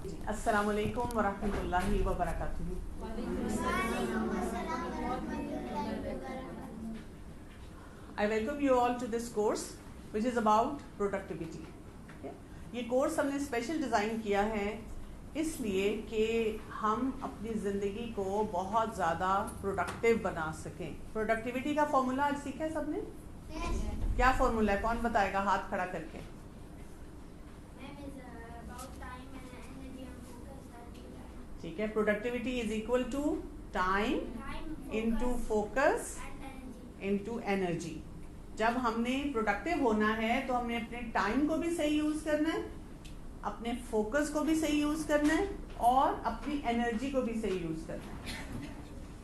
अस्सलाम वालेकुम वरहमतुल्लाहि वबरकातुहू। I welcome you all to this course which is about productivity. ये कोर्स हमने स्पेशल डिज़ाइन किया है इसलिए कि हम अपनी ज़िंदगी को बहुत ज़्यादा प्रोडक्टिव बना सकें। प्रोडक्टिविटी का फॉर्मूला आज सीखा है सबने? क्या फॉर्मूला है, कौन बताएगा हाथ खड़ा करके? ठीक है, productivity is equal to time into focus into energy. जब हमने प्रोडक्टिव होना है तो हमने अपने टाइम को भी सही यूज करना है, अपने फोकस को भी सही यूज करना है और अपनी एनर्जी को भी सही यूज करना है।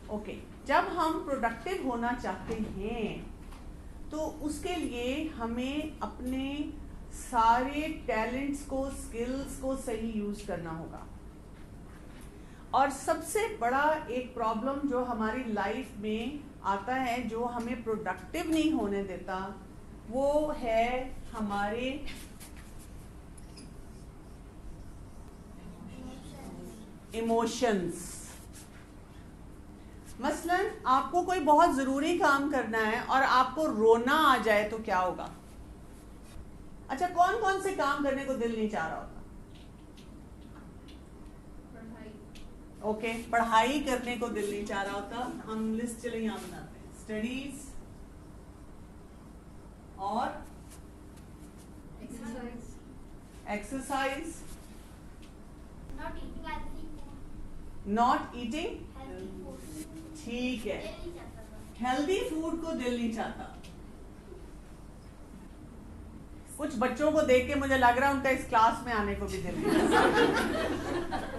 ओके, जब हम प्रोडक्टिव होना चाहते हैं तो उसके लिए हमें अपने सारे टैलेंट्स को, स्किल्स को सही यूज करना होगा। और सबसे बड़ा एक प्रॉब्लम जो हमारी लाइफ में आता है, जो हमें प्रोडक्टिव नहीं होने देता, वो है हमारे इमोशंस। मसलन आपको कोई बहुत जरूरी काम करना है और आपको रोना आ जाए तो क्या होगा? अच्छा, कौन कौन से काम करने को दिल नहीं चाह रहा होता? ओके, पढ़ाई करने को दिल नहीं चाह रहा होता। हम लिस्ट चले यहां बनाते हैं, स्टडीज और एक्सरसाइज, नॉट ईटिंग, ठीक है, हेल्दी फूड को दिल नहीं चाहता। कुछ बच्चों को देख के मुझे लग रहा है उनका इस क्लास में आने को भी दिल नहीं चाहता।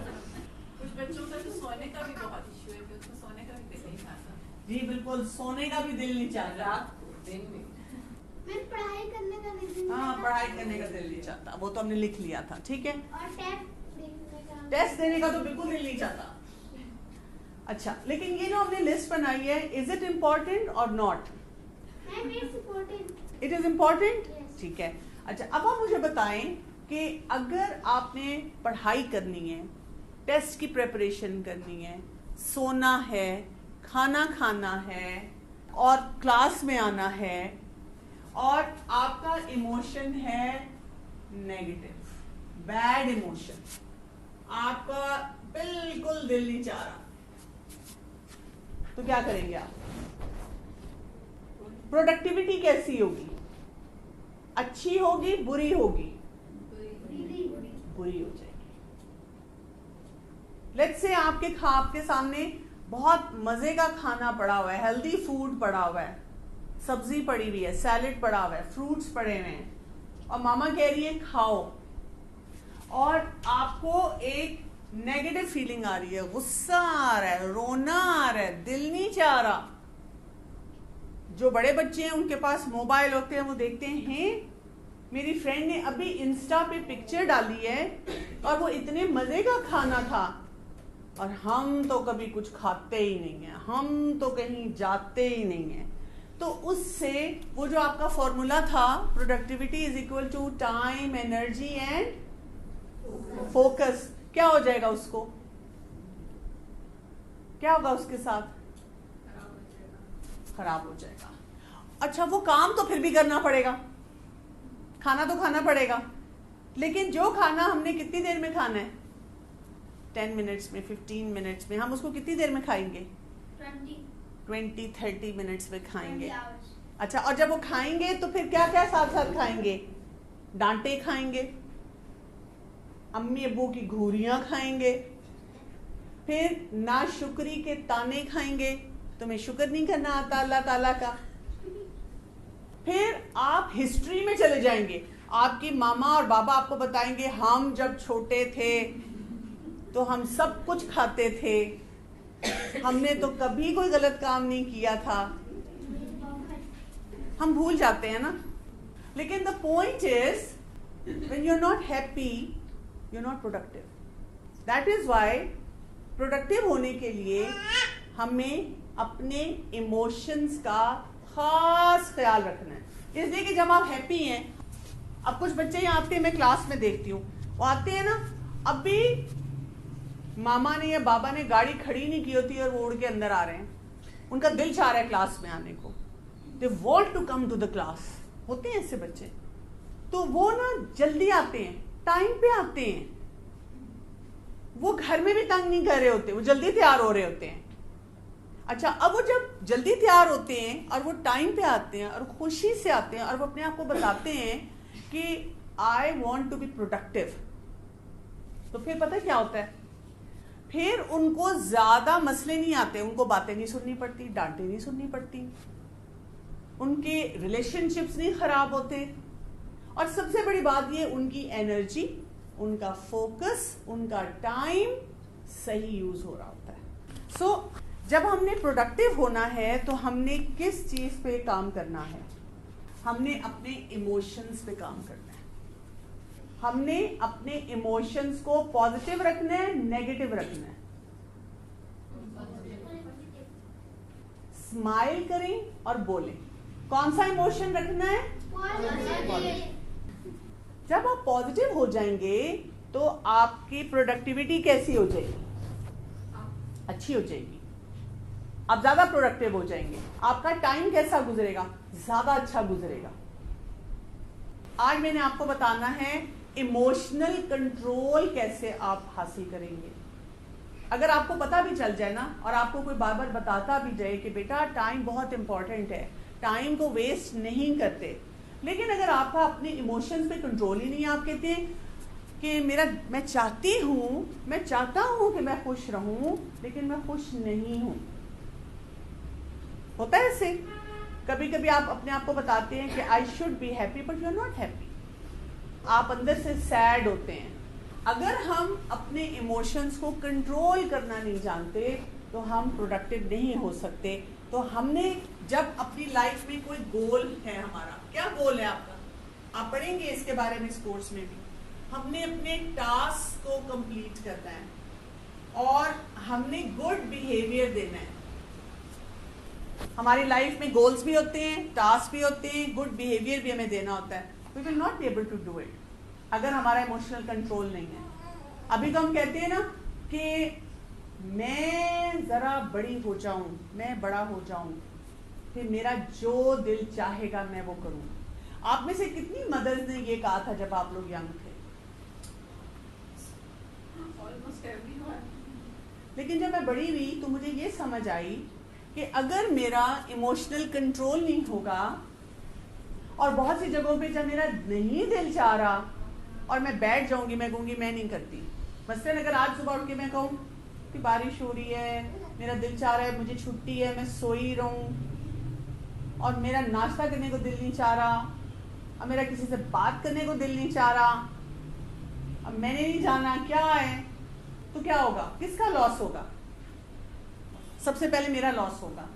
बच्चों का तो सोने का भी बहुत इश्यू है कि उसको सोने का भी दिल नहीं चाहता। जी बिल्कुल, सोने का भी दिल नहीं चाहता। रात को, दिन में। मैं पढ़ाई करने का दिल नहीं चाहता। हाँ, पढ़ाई करने का दिल नहीं चाहता, वो तो हमने लिख लिया था, ठीक है। और टेस्ट देने का तो बिल्कुल दिल नहीं चाहता। अच्छा, लेकिन ये जो हमने लिस्ट बनाई है, इज इट इम्पोर्टेंट और नॉट? इट इज इम्पोर्टेंट, ठीक है। अच्छा, अब आप मुझे बताएं कि अगर आपने पढ़ाई करनी है, टेस्ट की प्रिपरेशन करनी है, सोना है, खाना खाना है और क्लास में आना है और आपका इमोशन है नेगेटिव, बैड इमोशन, आपका बिल्कुल दिल नहीं चाह रहा, तो क्या करेंगे आप? प्रोडक्टिविटी कैसी होगी? अच्छी होगी, बुरी होगी? बुरी हो जाएगी। लेट्स से आपके सामने बहुत मजे का खाना पड़ा हुआ है, हेल्दी फूड पड़ा हुआ है, सब्जी पड़ी हुई है, सैलेड पड़ा हुआ है, फ्रूट्स पड़े हुए हैं और मामा कह रही है खाओ, और आपको एक नेगेटिव फीलिंग आ रही है, गुस्सा आ रहा है, रोना आ रहा है, दिल नहीं चाह रहा। जो बड़े बच्चे हैं उनके पास मोबाइल होते हैं, वो देखते हैं मेरी फ्रेंड ने अभी इंस्टा पे पिक्चर डाली है और वो इतने मजे का खाना था और हम तो कभी कुछ खाते ही नहीं है, हम तो कहीं जाते ही नहीं है। तो उससे वो जो आपका फॉर्मूला था, productivity is equal to time, energy and focus, क्या हो जाएगा? उसको क्या होगा उसके साथ? खराब हो जाएगा। अच्छा, वो काम तो फिर भी करना पड़ेगा, खाना तो खाना पड़ेगा, लेकिन जो खाना हमने कितनी देर में खाना है? 10 मिनट्स में, 15 मिनट्स में, हम उसको कितनी देर में खाएंगे? 20-30 मिनट्स में खाएंगे। अच्छा, और जब वो खाएंगे तो फिर क्या क्या साथ साथ खाएंगे? डांटे खाएंगे, अम्मी अब्बू की घूरियां खाएंगे, फिर नाशुक्री के ताने खाएंगे, तुम्हें शुक्र नहीं करना आता अल्लाह ताला का। फिर आप हिस्ट्री में चले जाएंगे, आपकी मामा और बाबा आपको बताएंगे हम जब छोटे थे तो हम सब कुछ खाते थे, हमने तो कभी कोई गलत काम नहीं किया था। हम भूल जाते हैं ना। लेकिन the point is when you are not happy you are not productive. That is why productive होने के लिए हमें अपने इमोशंस का खास ख्याल रखना है। इसलिए कि जब आप हैप्पी हैं, अब कुछ बच्चे यहाँ आते हैं, मैं क्लास में देखती हूँ, वो आते हैं ना अब भी मामा ने या बाबा ने गाड़ी खड़ी नहीं की होती और वो उड़ के अंदर आ रहे हैं, उनका दिल चाह रहा है क्लास में आने को, they want to come to the class. होते हैं ऐसे बच्चे, तो वो ना जल्दी आते हैं, टाइम पे आते हैं, वो घर में भी तंग नहीं कर रहे होते, वो जल्दी तैयार हो रहे होते हैं। अच्छा, अब वो जब जल्दी तैयार होते हैं और वो टाइम पे आते हैं और खुशी से आते हैं और वो अपने आप को बताते हैं कि I want to be productive, तो फिर पता क्या होता है, फिर उनको ज्यादा मसले नहीं आते, उनको बातें नहीं सुननी पड़ती, डांटें नहीं सुननी पड़ती, उनके रिलेशनशिप्स नहीं खराब होते, और सबसे बड़ी बात ये, उनकी एनर्जी, उनका फोकस, उनका टाइम सही यूज हो रहा होता है। सो जब हमने प्रोडक्टिव होना है तो हमने किस चीज पे काम करना है? हमने अपने इमोशंस पे काम करना है। हमने अपने इमोशंस को पॉजिटिव रखना है, नेगेटिव रखना है। स्माइल करें और बोलें। कौन सा इमोशन रखना है? पॉजिटिव। जब आप पॉजिटिव हो जाएंगे तो आपकी प्रोडक्टिविटी कैसी हो जाएगी? अच्छी हो जाएगी, आप ज्यादा प्रोडक्टिव हो जाएंगे। आपका टाइम कैसा गुजरेगा? ज्यादा अच्छा गुजरेगा। आज मैंने आपको बताना है इमोशनल कंट्रोल कैसे आप हासिल करेंगे। अगर आपको पता भी चल जाए ना, और आपको कोई बार बार बताता भी जाए कि बेटा टाइम बहुत इंपॉर्टेंट है, टाइम को वेस्ट नहीं करते, लेकिन अगर आपका अपने इमोशंस पे कंट्रोल ही नहीं, आप कहते हैं कि मैं चाहता हूं कि मैं खुश रहूं, लेकिन मैं खुश नहीं हूं। होता है ऐसे, कभी कभी आप अपने आप को बताते हैं कि I should be happy, but you are not happy, आप अंदर से सैड होते हैं। अगर हम अपने इमोशंस को कंट्रोल करना नहीं जानते तो हम प्रोडक्टिव नहीं हो सकते। तो हमने जब अपनी लाइफ में कोई गोल है, हमारा क्या गोल है आपका, आप पढ़ेंगे इसके बारे में कोर्स में भी, हमने अपने टास्क को कंप्लीट करना है और हमने गुड बिहेवियर देना है। हमारी लाइफ में गोल्स भी होते हैं, टास्क भी होते हैं, गुड बिहेवियर भी हमें देना होता है। We will not be able to do it अगर हमारा इमोशनल कंट्रोल नहीं है। अभी तो हम कहते हैं ना कि मैं जरा बड़ी हो जाऊं, मैं बड़ा हो जाऊं, फिर मेरा जो दिल चाहेगा मैं वो करूंगा। आप में से कितनी मदर्स ने ये कहा था जब आप लोग यंग थे? Almost everyone. लेकिन जब मैं बड़ी हुई तो मुझे ये समझ आई कि अगर मेरा इमोशनल कंट्रोल नहीं होगा, और बहुत सी जगहों पे जब मेरा नहीं दिल चाह रहा और मैं बैठ जाऊंगी, मैं कहूंगी मैं नहीं करती। मसलन अगर आज सुबह उठ के मैं कहूँ कि बारिश हो रही है, मेरा दिल चाह रहा है, मुझे छुट्टी है, मैं सोई रहूं, और मेरा नाश्ता करने को दिल नहीं चाह रहा, और मेरा किसी से बात करने को दिल नहीं चाह रहा, अब मैंने नहीं जाना क्या है, तो क्या होगा? किसका लॉस होगा? सबसे पहले मेरा लॉस होगा।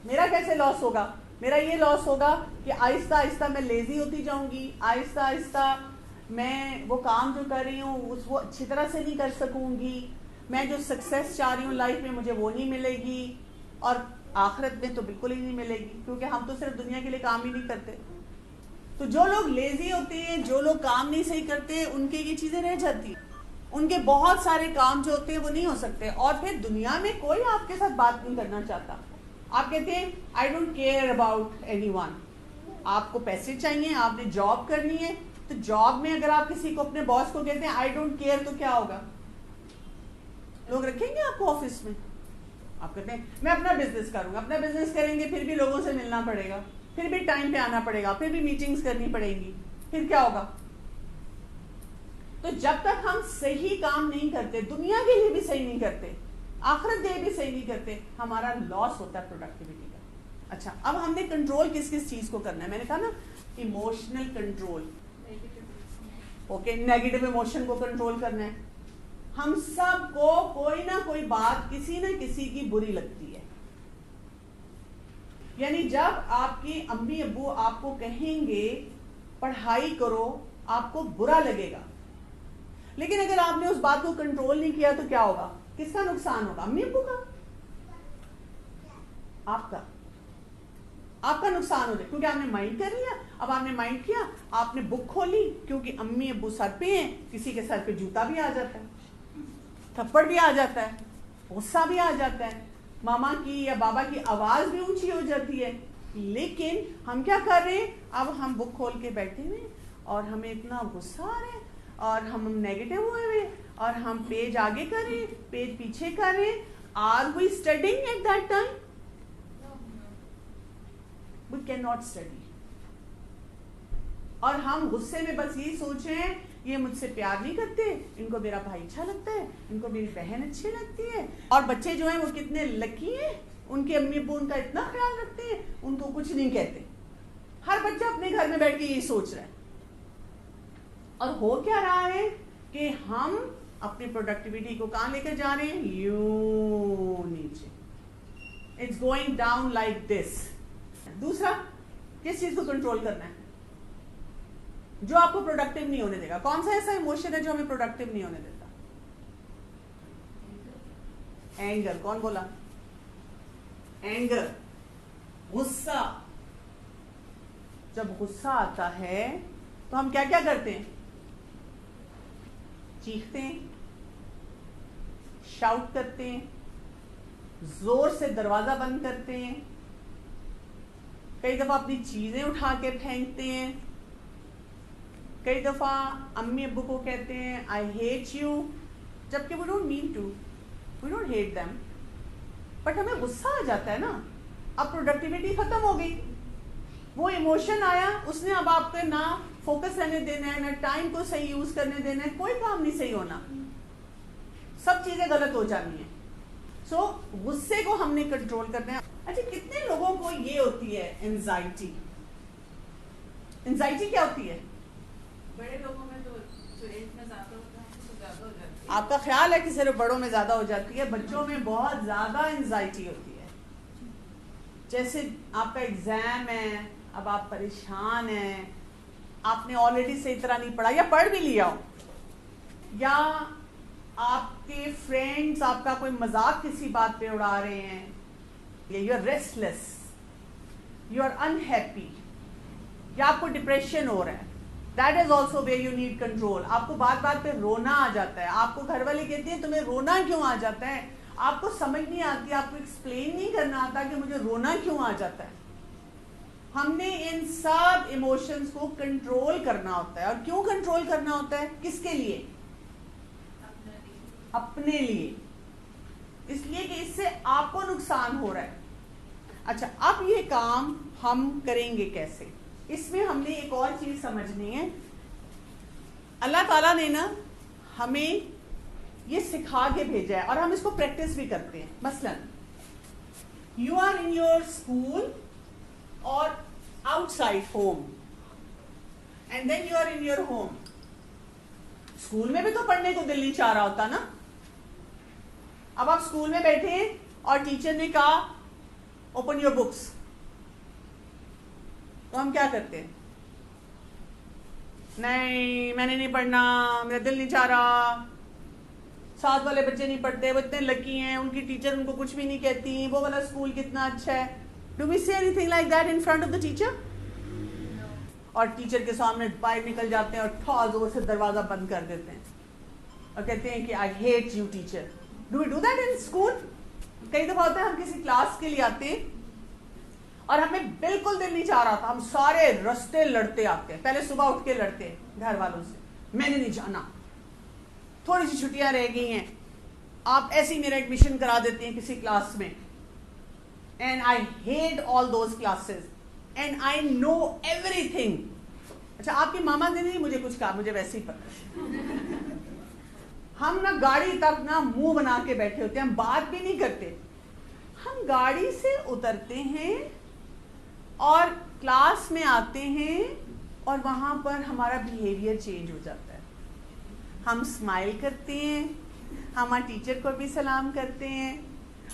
मेरा कैसे लॉस होगा? मेरा ये लॉस होगा कि आहिस्ता आहिस्ता मैं लेजी होती जाऊंगी, आहिस्ता आहिस्ता मैं वो काम जो कर रही हूँ वो अच्छी तरह से नहीं कर सकूंगी, मैं जो सक्सेस चाह रही हूँ लाइफ में मुझे वो नहीं मिलेगी, और आखिरत में तो बिल्कुल ही नहीं मिलेगी, क्योंकि हम तो सिर्फ दुनिया के लिए काम ही नहीं करते। तो जो लोग लेजी होते हैं, जो लोग काम नहीं सही करते, उनके ये चीजें रह जाती, उनके बहुत सारे काम जो होते हैं वो नहीं हो सकते। और फिर दुनिया में कोई आपके साथ बात नहीं करना चाहता। आप कहते हैं I don't care about anyone. आपको पैसे चाहिए, आपने जॉब करनी है, तो जॉब में अगर आप किसी को, अपने बॉस को कहते हैं आई डोंट केयर, तो क्या होगा? लोग रखेंगे आपको ऑफिस में? आप कहते हैं मैं अपना बिजनेस करूंगा। अपना बिजनेस करेंगे, फिर भी लोगों से मिलना पड़ेगा, फिर भी टाइम पे आना पड़ेगा, फिर भी मीटिंग्स करनी पड़ेगी, फिर क्या होगा? तो जब तक हम सही काम नहीं करते, दुनिया के लिए भी सही नहीं करते, आखिरत के लिए भी सही नहीं करते, हमारा लॉस होता है प्रोडक्टिविटी का। अच्छा, अब हमने कंट्रोल किस किस चीज को करना है? मैंने कहा ना emotional control, okay, negative emotion को कंट्रोल करना है। हम सबको कोई ना कोई बात किसी ना किसी की बुरी लगती है। यानी जब आपकी अम्मी अब्बू आपको कहेंगे पढ़ाई करो, आपको बुरा लगेगा, लेकिन अगर आपने उस बात को कंट्रोल नहीं किया तो क्या होगा? किसका नुकसान होगा? अम्मी अब्बू का? आपका। आपका नुकसान हो जाए, क्योंकि आपने माइंड कर लिया। अब आपने माइंड किया, आपने बुक खोली, क्योंकि अम्मी अब्बू सर पे हैं, किसी के सर पे जूता भी आ जाता है, थप्पड़ भी आ जाता है, गुस्सा भी आ जाता है, मामा की या बाबा की आवाज भी ऊंची हो जाती है। लेकिन हम क्या कर रहे हैं, अब हम बुक खोल के बैठे हुए और हमें इतना गुस्सा आ रहा है और हम नेगेटिव हुए हुए और हम पेज आगे कर रहे हैं, पेज पीछे कर रहे हैं। Are we studying at that time? We can not study. और हम गुस्से में बस यही सोच रहे हैं, ये मुझसे प्यार नहीं करते, इनको मेरा भाई अच्छा लगता है, इनको मेरी बहन अच्छी लगती है। और बच्चे जो हैं वो कितने लकी हैं, उनके अम्मी अब्बू उनका इतना ख्याल रखते हैं, उनको कुछ नहीं कहते। हर बच्चा अपने घर में बैठ के यही सोच रहा है। और हो क्या रहा है कि हम अपनी प्रोडक्टिविटी को कहां लेकर जा रहे हैं, यूं नीचे। It's going down like this. दूसरा, किस चीज को कंट्रोल करना है जो आपको प्रोडक्टिव नहीं होने देगा? कौन सा ऐसा इमोशन है जो हमें प्रोडक्टिव नहीं होने देता? एंगर। कौन बोला? एंगर, गुस्सा। जब गुस्सा आता है तो हम क्या क्या करते हैं? चीखते हैं, शाउट करते हैं, जोर से दरवाजा बंद करते हैं, कई दफा अपनी चीजें उठा के फेंकते हैं, कई दफा अम्मी अब्बू को कहते हैं आई हेट यू, जबकि we don't mean to, we don't hate them, but हमें गुस्सा आ जाता है ना। अब प्रोडक्टिविटी खत्म हो गई, वो इमोशन आया, उसने अब आपको ना फोकस रहने देना है, ना टाइम को सही यूज करने देना है, कोई काम नहीं सही होना, सब चीजें गलत हो जानी है। सो गुस्से को हमने कंट्रोल करना है। अच्छा, कितने लोगों को ये होती है एंजाइटी? एंजाइटी क्या होती है? बड़े लोगों में तो जो एज में ज्यादा होता है तो ज्यादा हो जाती है। आपका ख्याल है कि सिर्फ बड़ों में ज्यादा हो जाती है? बच्चों में बहुत ज्यादा एंजाइटी होती है। जैसे आपका एग्जाम है, अब आप परेशान हैं, आपने ऑलरेडी सही तरह नहीं पढ़ा या पढ़ भी लिया हो, या आपके फ्रेंड्स आपका कोई मजाक किसी बात पे उड़ा रहे हैं, you are restless, you are unhappy, या आपको डिप्रेशन हो रहा है, that is also where you need control. आपको बात बात पे रोना आ जाता है, आपको घर वाले कहते हैं तुम्हें रोना क्यों आ जाता है, आपको समझ नहीं आती, आपको एक्सप्लेन नहीं करना आता कि मुझे रोना क्यों आ जाता है। हमने इन सब इमोशंस को कंट्रोल करना होता है। और क्यों कंट्रोल करना होता है? किसके लिए? अपने लिए, इसलिए कि इससे आपको नुकसान हो रहा है। अच्छा, अब ये काम हम करेंगे कैसे? इसमें हमने एक और चीज समझनी है। अल्लाह ताला ने ना हमें ये सिखा के भेजा है और हम इसको प्रैक्टिस भी करते हैं। मसलन you are in your school or outside home, and then you are in your home. School में भी तो पढ़ने को दिल नहीं चाह रहा होता ना। अब आप स्कूल में बैठे हैं और टीचर ने कहा ओपन योर बुक्स, तो हम क्या करते हैं? नहीं, मैंने नहीं पढ़ना, मेरा दिल नहीं चाह रहा। साथ वाले बच्चे नहीं पढ़ते, वो इतने लकी हैं, उनकी टीचर उनको कुछ भी नहीं कहती, वो वाला स्कूल कितना अच्छा है। Do we say anything like that in front of the teacher? और टीचर के सामने बाहर निकल जाते हैं और ठा जोर से दरवाजा बंद कर देते हैं और कहते हैं कि I hate you teacher. Do we do that in school? कई दफा होता है हम किसी क्लास के लिए आते हैं और हमें बिल्कुल दिल नहीं चाह रहा था, हम सारे रास्ते लड़ते आते हैं, पहले सुबह उठ के लड़ते हैं घर वालों से, मैंने नहीं जाना, थोड़ी सी छुट्टियां रह गई हैं, आप ऐसे ही मेरा एडमिशन करा देते हैं किसी क्लास में, and I hate all those classes and I know everything. अच्छा, आपकी मामा ने नहीं मुझे कुछ कहा, मुझे वैसे ही पता। हम ना गाड़ी तक ना मुंह बना के बैठे होते हैं, हम बात भी नहीं करते। हम गाड़ी से उतरते हैं और क्लास में आते हैं और वहां पर हमारा बिहेवियर चेंज हो जाता है। हम स्माइल करते हैं, हमारे टीचर को भी सलाम करते हैं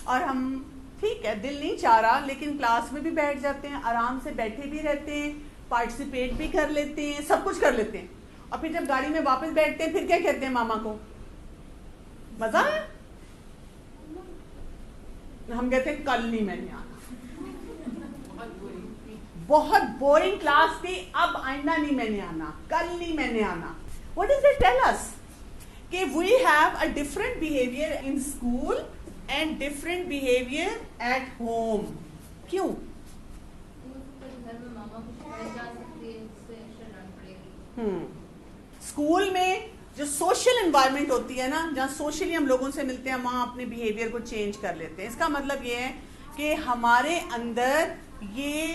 और हम ठीक है दिल नहीं चाह रहा लेकिन क्लास में भी बैठ जाते हैं, आराम से बैठे भी रहते हैं, पार्टिसिपेट भी कर लेते हैं, सब कुछ कर लेते हैं। और फिर जब गाड़ी में वापस बैठते हैं फिर क्या कहते हैं मामा को? मजा है? हम कहते हैं कल नहीं मैंने आना। बहुत बोरिंग क्लास थी, अब आइंदा नहीं मैंने आना, कल नहीं मैंने आना. What does it tell us? कि we have a different behavior in school and different behavior at home. क्यों? स्कूल में जो सोशल एनवायरनमेंट होती है ना, जहाँ सोशली हम लोगों से मिलते हैं, वहाँ अपने बिहेवियर को चेंज कर लेते हैं. इसका मतलब ये है कि हमारे अंदर ये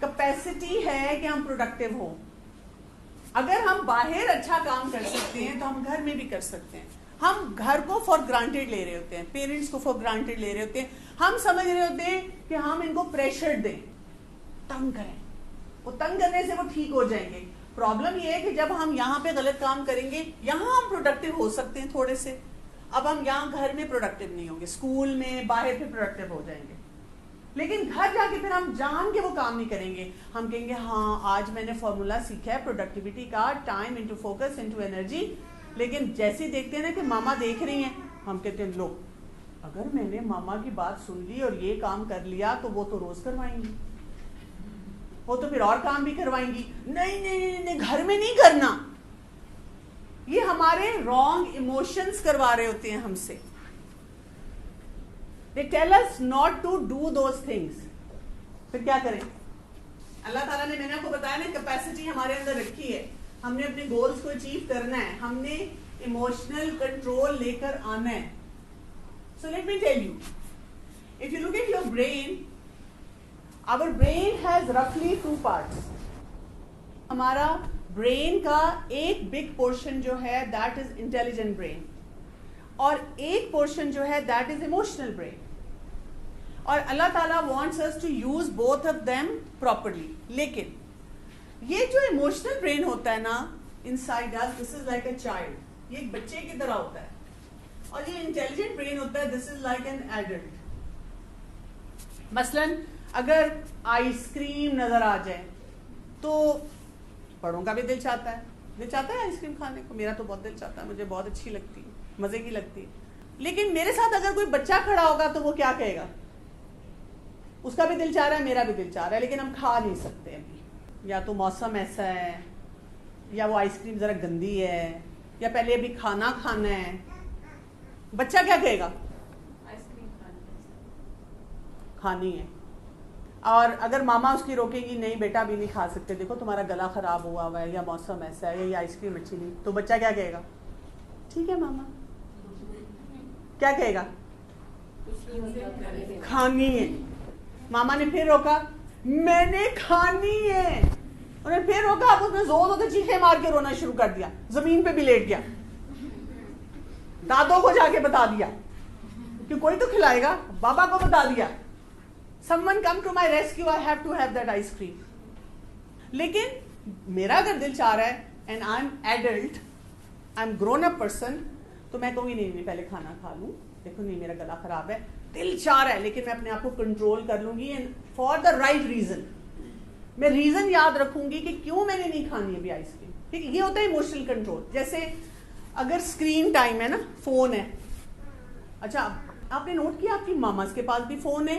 कैपेसिटी है कि हम प्रोडक्टिव हो. अगर हम बाहर अच्छा काम कर सकते हैं तो हम घर में भी कर सकते हैं. हम घर को फॉर ग्रांटेड ले रहे होते हैं, पेरेंट्स को फॉर ग्रांटेड ले रहे होते हैं. हम समझ रहे होते हैं कि हम इनको प्रेशर दें, तंग करें, वो तंग करने से वो ठीक हो जाएंगे. प्रॉब्लम ये है कि जब हम यहाँ पे गलत काम करेंगे, यहाँ हम प्रोडक्टिव हो सकते हैं थोड़े से. अब हम यहाँ घर में प्रोडक्टिव नहीं होंगे, स्कूल में बाहर पे प्रोडक्टिव हो जाएंगे. लेकिन घर जाके फिर हम जान के वो काम नहीं करेंगे. हम कहेंगे हाँ आज मैंने फॉर्मूला सीखा है प्रोडक्टिविटी का, time into focus into energy. लेकिन जैसे ही देखते हैं ना कि मामा देख रही हैं, हम कहते हैं लो, अगर मैंने मामा की बात सुन ली और ये काम कर लिया तो वो तो रोज करवाएंगी, वो तो फिर और काम भी करवाएंगी. नहीं नहीं नहीं, नहीं घर में नहीं करना. ये हमारे रॉन्ग इमोशंस करवा रहे होते हैं हमसे. They tell us not to do those things. फिर क्या करें? अल्लाह ताला ने, मैंने आपको बताया ना, कैपेसिटी हमारे अंदर रखी है. हमने अपने गोल्स को अचीव करना है, हमने इमोशनल कंट्रोल लेकर आना है. So let me tell you, if you look at your brain, our brain has roughly 2 parts. हमारा ब्रेन का एक बिग पोर्शन जो है दैट इज इंटेलिजेंट ब्रेन, और एक पोर्शन जो है दैट इज इमोशनल ब्रेन. और अल्लाह ताला wants us to use both of them properly. लेकिन ये जो इमोशनल ब्रेन होता है ना, inside us, this is like a child. ये एक बच्चे की तरह होता है. और ये इंटेलिजेंट ब्रेन होता है, this is like an adult. मसलन अगर आइसक्रीम नजर आ जाए तो बड़ों का भी दिल चाहता है. दिल चाहता है आइसक्रीम खाने को. मेरा तो बहुत दिल चाहता है, मुझे बहुत अच्छी लगती है, मजे की लगती है. लेकिन मेरे साथ अगर कोई बच्चा खड़ा होगा तो वो क्या कहेगा? उसका भी दिल चाह रहा है, मेरा भी दिल चाह रहा है, लेकिन हम खा नहीं सकते अभी. या तो मौसम ऐसा है, या वो आइसक्रीम जरा गंदी है, या पहले अभी खाना खाना है. बच्चा क्या कहेगा? आइसक्रीम खानी है. और अगर मामा उसकी रोकेगी, नहीं बेटा अभी नहीं खा सकते, देखो तुम्हारा गला खराब हुआ हुआ है, या मौसम ऐसा है, या आइसक्रीम अच्छी नहीं, तो बच्चा क्या कहेगा? ठीक है मामा. क्या कहेगा? खानी है. मामा ने फिर रोका, मैंने खानी है. उन्हें फिर रोका, अब उसने जोर से चीखे मार के रोना शुरू कर दिया, जमीन पे भी लेट गया. दादों को जाके बता दिया कि कोई तो खिलाएगा, बाबा को बता दिया, someone come to my rescue, I have to have that ice cream. लेकिन मेरा अगर दिल चाह रहा है and I'm adult, I'm grown up person, तो मैं कहूँगी नहीं पहले खाना खा लूँ, देखो नहीं मेरा गला खराब है, दिल चाह रहा है, लेकिन मैं अपने आप को कंट्रोल कर लूंगी and for the right reason. मैं रीजन याद रखूंगी कि क्यों मैंने नहीं खानी अभी आइसक्रीम. ठीक है, ये होता है इमोशनल कंट्रोल. जैसे अगर स्क्रीन टाइम है ना, फोन है. अच्छा, आपने नोट किया आपकी मामाज के पास भी फोन है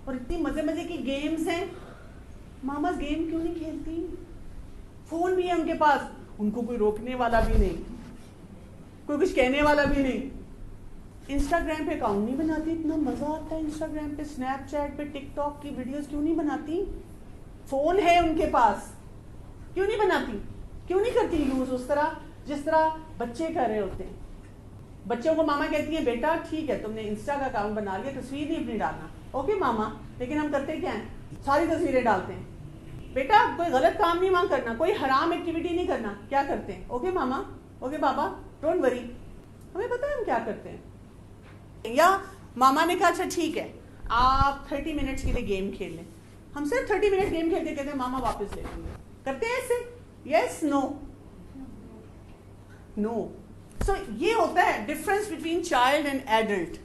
और इतनी मजे मजे की गेम्स हैं. मामाज गेम क्यों नहीं खेलती? फोन भी है उनके पास, उनको कोई रोकने वाला भी नहीं, कोई कुछ कहने वाला भी नहीं. इंस्टाग्राम पे अकाउंट नहीं बनाती, इतना मजा आता है इंस्टाग्राम पे, स्नैपचैट पे, टिकटॉक की वीडियोस क्यों नहीं बनाती? फोन है उनके पास, क्यों नहीं बनाती? क्यों नहीं करती यूज उस तरह जिस तरह बच्चे कर रहे होते हैं? बच्चों को मामा कहती है बेटा ठीक है तुमने इंस्टा का अकाउंट बना लिया, तस्वीर नहीं अपनी डालना. ओके मामा. लेकिन हम करते क्या है? सारी तस्वीरें डालते हैं. बेटा कोई गलत काम नहीं वहां करना, कोई हराम एक्टिविटी नहीं करना. क्या करते हैं? Okay mama, okay Baba, don't worry. हमें पता है हम क्या करते हैं. या मामा ने कहा अच्छा ठीक है आप 30 मिनट्स के लिए गेम खेल लें. हम सिर्फ 30 मिनट गेम खेलते कहते हैं मामा वापस ले लेंगे. करते हैं ऐसे? Yes, no, no. सो ये होता है difference between child and adult.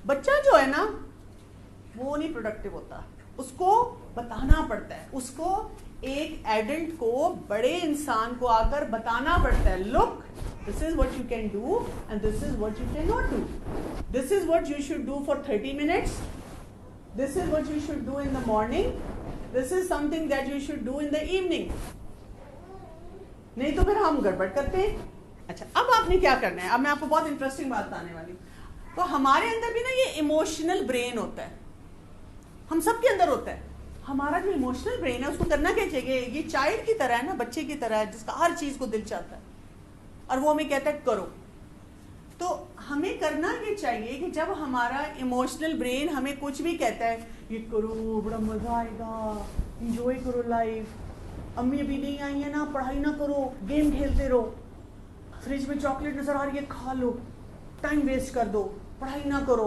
बच्चा जो है ना वो नहीं प्रोडक्टिव होता, उसको बताना पड़ता है. उसको एक एडल्ट को, बड़े इंसान को आकर बताना पड़ता है, look this is what you can do and this is what you cannot do. This is what you should do for 30 minutes. This is what you should do in the morning. This is something that you should do in the evening, नहीं तो फिर हम गड़बड़ करते हैं। अच्छा, अब आपने क्या करना है, अब मैं आपको बहुत इंटरेस्टिंग बात बताने वाली हूँ। तो हमारे अंदर भी ना ये इमोशनल ब्रेन होता है, हम सबके अंदर होता है। हमारा जो इमोशनल ब्रेन है उसको करना क्या चाहिए, ये चाइल्ड की तरह है ना, बच्चे की तरह है जिसका हर चीज को दिल चाहता है और वो हमें कहता है करो। तो हमें करना ये चाहिए कि जब हमारा इमोशनल ब्रेन हमें कुछ भी कहता है, ये करो बड़ा मजा आएगा, इंजॉय करो लाइफ, अम्मी अभी नहीं आई है ना, पढ़ाई ना करो, गेम खेलते रहो, फ्रिज में चॉकलेट नजर आ रही है खा लो, टाइम वेस्ट कर दो, पढ़ाई ना करो,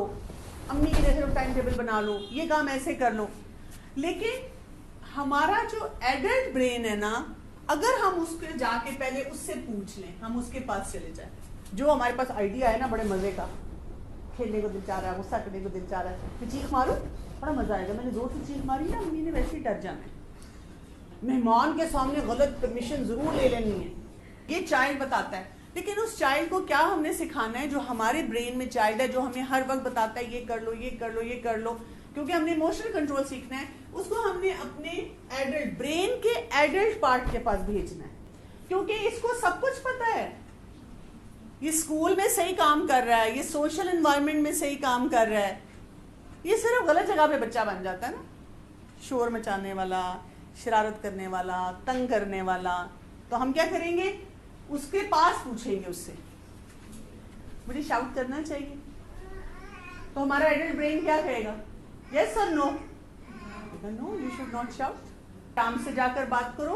अम्मी की जैसे टाइम टेबल बना लो, ये काम ऐसे कर लो। लेकिन हमारा जो एडल्ट ब्रेन है ना, अगर हम उसके जाके पहले उससे पूछ लें, हम उसके पास चले जाए, जो हमारे पास आइडिया है ना बड़े मजे का, खेलने को दिल चाह रहा है, गुस्सा करने को दिल चाह रहा है, मैं चीख मारूं बड़ा मजा आएगा, मैंने जोर से चीख मारी ना अम्मी ने वैसे ही डर जाना है, मेहमान के सामने गलत परमिशन जरूर ले लेनी है, ये चाइल्ड बताता है। लेकिन उस चाइल्ड को क्या हमने सिखाना है, जो हमारे ब्रेन में चाइल्ड है, जो हमें हर वक्त बताता है ये कर लो, ये कर लो, ये कर लो, क्योंकि हमने इमोशनल कंट्रोल सीखना है, उसको हमने अपने एडल्ट ब्रेन के एडल्ट पार्ट के पास भेजना है, क्योंकि इसको सब कुछ पता है। ये स्कूल में सही काम कर रहा है, ये सोशल एनवायरनमेंट में सही काम कर रहा है, ये सिर्फ गलत जगह पे बच्चा बन जाता है ना, शोर मचाने वाला, शरारत करने वाला, तंग करने वाला। तो हम क्या करेंगे, उसके पास पूछेंगे उससे, मुझे शाउट करना चाहिए, तो हमारा एडल्ट ब्रेन क्या कहेगा, यस और no, no you should not shout. काम से जाकर बात करो,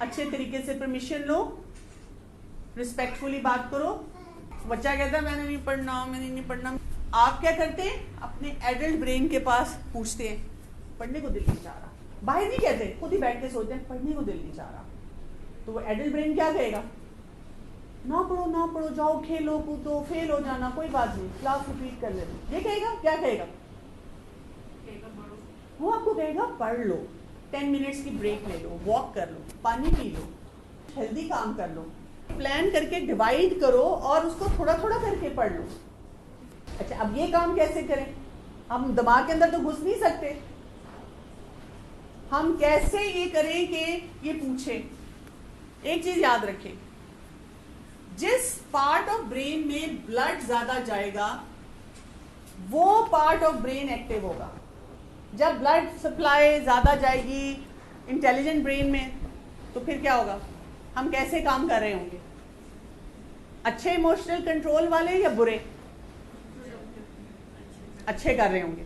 अच्छे तरीके से परमिशन लो, रिस्पेक्टफुली बात करो। बच्चा कहता है मैंने नहीं पढ़ना, मैंने नहीं पढ़ना। आप क्या करते हैं, अपने एडल्ट ब्रेन के पास पूछते हैं, पढ़ने को दिल नहीं चाह रहा, बाहर नहीं कहते, खुद ही बैठ के सोचते हैं पढ़ने को दिल नहीं चाह रहा, तो वो एडल्ट ब्रेन क्या कहेगा, ना पढ़ो, जाओ खेलो कूदो, फेल हो जाना कोई बात नहीं, क्लास रिपीट कर लेना, ये कहेगा। क्या कहेगा, वो आपको कहेगा पढ़ लो, 10 मिनट्स की ब्रेक ले लो, वॉक कर लो, पानी पी लो, हेल्दी काम कर लो, प्लान करके डिवाइड करो और उसको थोड़ा थोड़ा करके पढ़ लो। अच्छा, अब ये काम कैसे करें, हम दिमाग के अंदर तो घुस नहीं सकते, हम कैसे ये करें कि ये पूछे। एक चीज याद रखें, जिस पार्ट ऑफ ब्रेन में ब्लड ज्यादा जाएगा वो पार्ट ऑफ ब्रेन एक्टिव होगा। जब ब्लड सप्लाई ज्यादा जाएगी इंटेलिजेंट ब्रेन में, तो फिर क्या होगा, हम कैसे काम कर रहे होंगे, अच्छे इमोशनल कंट्रोल वाले या बुरे, अच्छे कर रहे होंगे।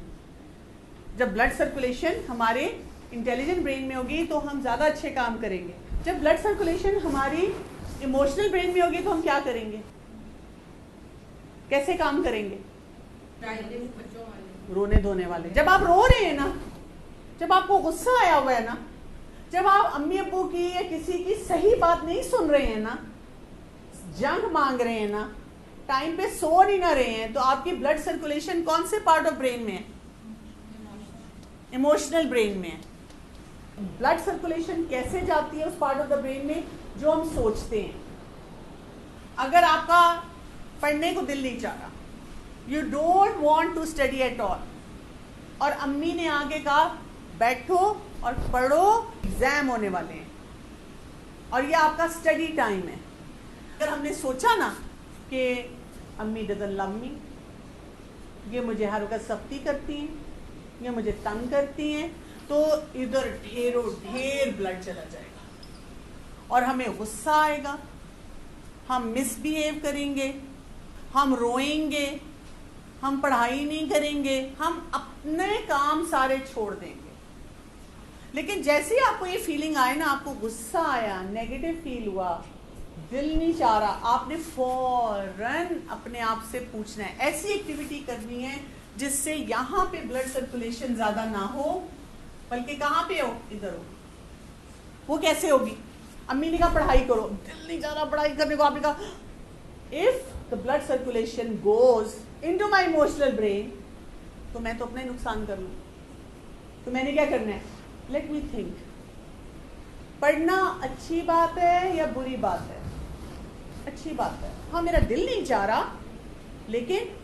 जब ब्लड सर्कुलेशन हमारे इंटेलिजेंट ब्रेन में होगी तो हम ज्यादा अच्छे काम करेंगे। जब ब्लड सर्कुलेशन हमारी इमोशनल ब्रेन में होगी तो हम क्या करेंगे, कैसे काम करेंगे, रोने धोने वाले। जब आप रो रहे हैं ना, जब आपको गुस्सा आया हुआ है ना, जब आप अम्मी अब्बू की या किसी की सही बात नहीं सुन रहे हैं ना, जंग मांग रहे हैं ना, टाइम पे सो नहीं ना रहे हैं, तो आपकी ब्लड सर्कुलेशन कौन से पार्ट ऑफ ब्रेन में है, इमोशनल ब्रेन में है। ब्लड सर्कुलेशन कैसे जाती है उस पार्ट ऑफ द ब्रेन में जो हम सोचते हैं। अगर आपका पढ़ने को दिल नहीं चाह रहा, you don't want to study at all, और अम्मी ने आगे कहा बैठो और पढ़ो, एग्जाम होने वाले हैं और ये आपका स्टडी टाइम है। अगर हमने सोचा ना कि अम्मी डजंट लव मी, ये मुझे हर वक्त सख्ती करती हैं, ये मुझे तंग करती हैं, तो इधर ढेरों ढेर ब्लड चला जाएगा और हमें गुस्सा आएगा, हम मिसबिहेव करेंगे, हम रोएंगे, हम पढ़ाई नहीं करेंगे, हम अपने काम सारे छोड़ देंगे। लेकिन जैसे ही आपको ये फीलिंग आए ना, आपको गुस्सा आया, नेगेटिव फील हुआ, दिल नहीं चाह रहा, आपने फौरन अपने आप से पूछना है, ऐसी एक्टिविटी करनी है जिससे यहाँ पे ब्लड सर्कुलेशन ज्यादा ना हो, बल्कि कहाँ पे हो, इधर हो। वो कैसे होगी, अम्मी ने कहा पढ़ाई करो, दिल नहीं चाह रहा पढ़ाई करने को, आपने कहा if the blood circulation goes into my emotional brain, तो मैं तो अपना ही नुकसान कर लूँ। तो मैंने क्या करना है, लेट मी थिंक, पढ़ना अच्छी बात है या बुरी बात है, अच्छी बात है। हाँ, मेरा दिल नहीं चाह रहा, लेकिन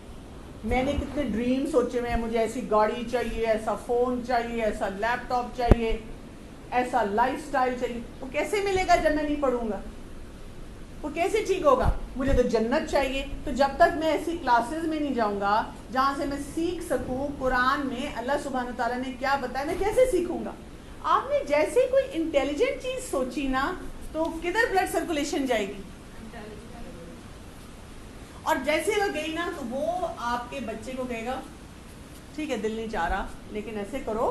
मैंने कितने ड्रीम सोचे हुए हैं, मुझे ऐसी गाड़ी चाहिए, ऐसा फ़ोन चाहिए, ऐसा लैपटॉप चाहिए, ऐसा लाइफस्टाइल चाहिए। वो कैसे मिलेगा जब मैं नहीं पढ़ूंगा? वो कैसे ठीक होगा? मुझे तो जन्नत चाहिए। तो जब तक मैं ऐसी क्लासेस में नहीं जाऊंगा जहाँ से मैं सीख सकूं कुरान में अल्लाह सुब्हान व तआला ने क्या बताया, मैं कैसे सीखूंगा? आपने जैसे ही कोई इंटेलिजेंट चीज़ सोची ना, तो किधर ब्लड सर्कुलेशन जाएगी? और जैसे वो गई ना, तो वो आपके बच्चे को कहेगा ठीक है दिल नहीं चाह रहा, लेकिन ऐसे करो,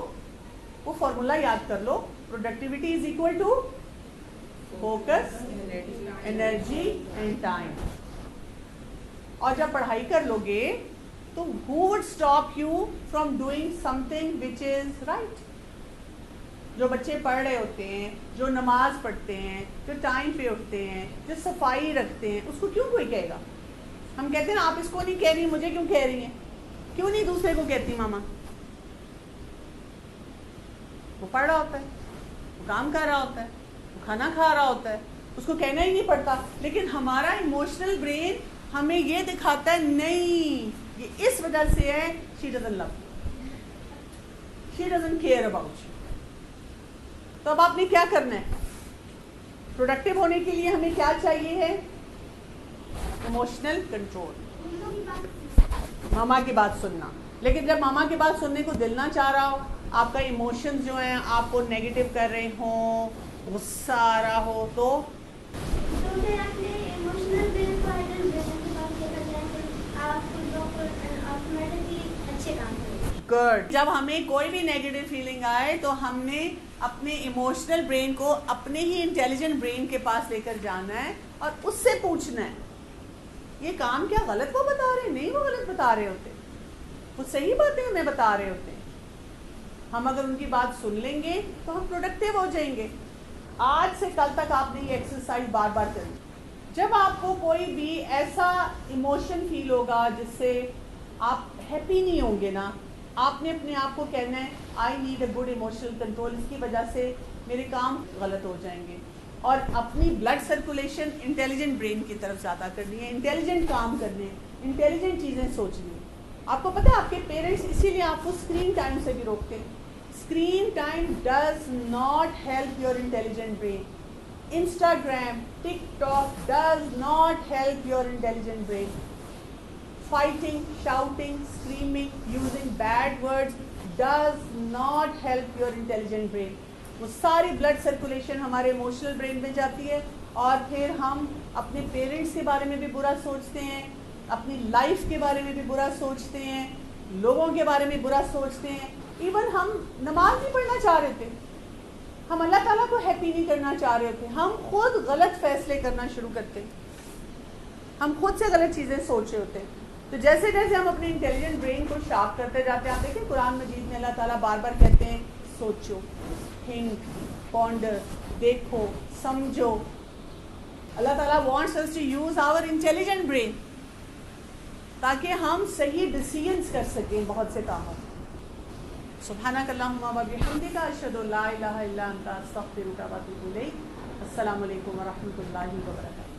वो फॉर्मूला याद कर लो, productivity is equal to focus, energy and time. और जब पढ़ाई कर लोगे तो who would stop you from doing something which is right? जो बच्चे पढ़ रहे होते हैं, जो नमाज पढ़ते हैं, जो टाइम पे उठते हैं, जो सफाई रखते हैं, उसको क्यों कोई कहेगा? हम कहते हैं ना, आप इसको नहीं कह रही, मुझे क्यों कह रही हैं? क्यों नहीं दूसरे को कहती मामा? वो पढ़ रहा होता है, वो काम कर रहा होता है, वो खाना खा रहा होता है, उसको कहना ही नहीं पड़ता। लेकिन हमारा इमोशनल ब्रेन हमें ये दिखाता है नहीं, ये इस वजह से है, she doesn't love you, she doesn't care about you. तो अब आपने क्या करना है? प्रोडक्टिव होने के लिए हमें क्या चाहिए है? इमोशनल कंट्रोल, मामा की बात सुनना। लेकिन जब मामा की बात सुनने को दिल ना चाह रहा हो, आपका इमोशंस जो हैं आपको नेगेटिव कर रहे हो, गुस्सा आ रहा हो, तो फिर अपने इमोशनल ब्रेन को आइडल ब्रेन के पास लेकर जाए, आप ऑटोमेटिकली अच्छे काम करेंगे। गुड। जब हमें कोई भी नेगेटिव फीलिंग आए तो हमने अपने इमोशनल ब्रेन को अपने ही इंटेलिजेंट ब्रेन के पास लेकर जाना है और उससे पूछना है ये काम क्या गलत वो बता रहे हैं? नहीं, वो गलत बता रहे होते, वो सही बातें हमें बता रहे होते हैं। हम अगर उनकी बात सुन लेंगे तो हम प्रोडक्टिव हो जाएंगे। आज से कल तक आपने ये एक्सरसाइज बार बार करनी। जब आपको कोई भी ऐसा इमोशन फील होगा जिससे आप हैप्पी नहीं होंगे ना, आपने अपने आप को कहना है I need a good emotional control, इसकी वजह से मेरे काम गलत हो जाएंगे। और अपनी ब्लड सर्कुलेशन इंटेलिजेंट ब्रेन की तरफ ज़्यादा करनी है, इंटेलिजेंट काम करने हैं, इंटेलिजेंट चीज़ें सोचनी है। आपको पता है आपके पेरेंट्स इसीलिए आपको स्क्रीन टाइम से भी रोकते हैं। Screen time does not help your intelligent brain. Instagram, TikTok does not help your intelligent brain. Fighting, shouting, screaming, using bad words does not help your intelligent brain. वो सारी blood circulation हमारे emotional brain में जाती है और फिर हम अपने पेरेंट्स के बारे में भी बुरा सोचते हैं, अपनी लाइफ के बारे में भी बुरा सोचते हैं, लोगों के बारे में बुरा सोचते हैं। इवन हम नमाज नहीं पढ़ना चाह रहे थे, हम अल्लाह ताला को हैप्पी नहीं करना चाह रहे थे, हम खुद गलत फैसले करना शुरू करते, हम खुद से गलत चीज़ें सोच रहे होते। तो जैसे जैसे हम अपने इंटेलिजेंट ब्रेन को शार्प करते जाते हैं, आप देखिए कुरान मजीद में अल्लाह ताला बार बार कहते हैं सोचो, थिंक, पॉन्डर, देखो, समझो। अल्लाह ताला wants us to use our intelligent brain ताकि हम सही डिसीजंस कर सकें बहुत से कामों। सुब्हानक अल्लाहुम्मा व बिहम्दिका अशहदु ला इलाहा इल्ला अंता अस्तगफिरुका व अतूबु इलैक। अस्सलामु अलैकुम व रहमतुल्लाहि व बरकातुहू।